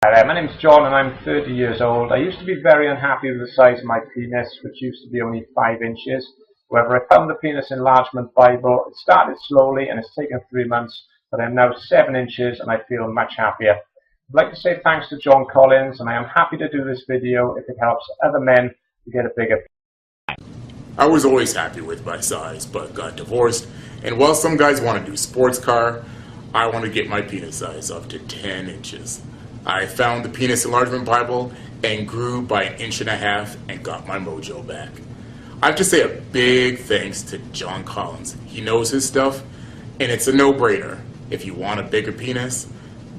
Hi there, my name's John and I'm 30 years old. I used to be very unhappy with the size of my penis, which used to be only 5 inches. However, I found the Penis Enlargement Bible. It started slowly and it's taken 3 months, but I'm now 7 inches and I feel much happier. I'd like to say thanks to John Collins, and I am happy to do this video if it helps other men to get a bigger penis. I was always happy with my size, but got divorced, and while some guys want to do sports car, I want to get my penis size up to 10 inches. I found the Penis Enlargement Bible and grew by 1.5 inches and got my mojo back. I have to say a big thanks to John Collins. He knows his stuff, and it's a no-brainer. If you want a bigger penis,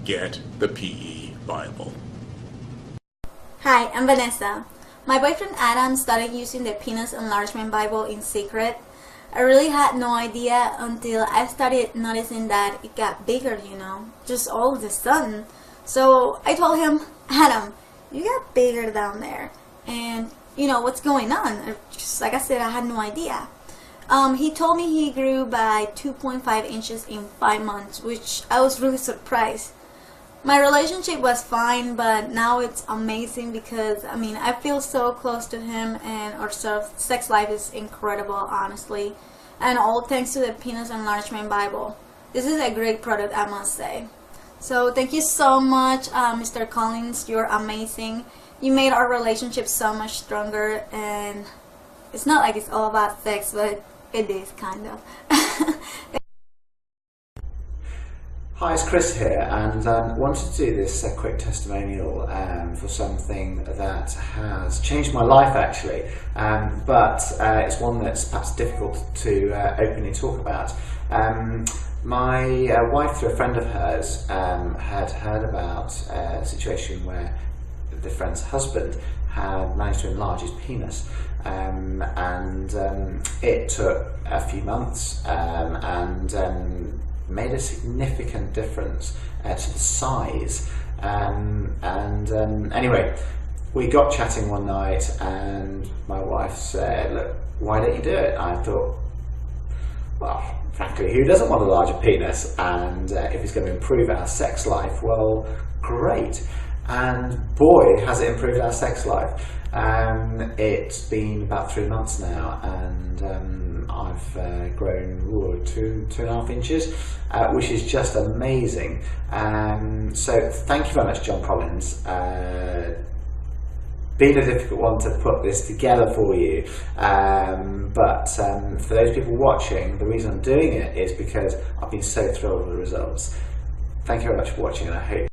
get the PE Bible. Hi, I'm Vanessa. My boyfriend Adam started using the Penis Enlargement Bible in secret. I really had no idea until I started noticing that it got bigger, just all of a sudden. So I told him, Adam, you got bigger down there, and what's going on? Just like I said, I had no idea. He told me he grew by 2.5 inches in 5 months, which I was really surprised. My relationship was fine, but now it's amazing because I feel so close to him, and our sex life is incredible, honestly, and all thanks to the Penis Enlargement Bible. This is a great product, I must say. So thank you so much, Mr. Collins. You're amazing. You made our relationship so much stronger, and it's not like it's all about sex, but it is kind of. Hi, it's Chris here, and wanted to do this quick testimonial for something that has changed my life actually, but it's one that's perhaps difficult to openly talk about. My wife, through a friend of hers, had heard about a situation where the friend's husband had managed to enlarge his penis, and it took a few months and made a significant difference to the size. Anyway, we got chatting one night and my wife said, look, why don't you do it? I thought, well, frankly, who doesn't want a larger penis? And if it's going to improve our sex life, well, great. And boy, has it improved our sex life. It's been about 3 months now, and I've grown 2.5 inches, which is just amazing. So thank you very much, John Collins. Been a difficult one to put this together for you, but for those people watching, the reason I'm doing it is because I've been so thrilled with the results. Thank you very much for watching, and I hope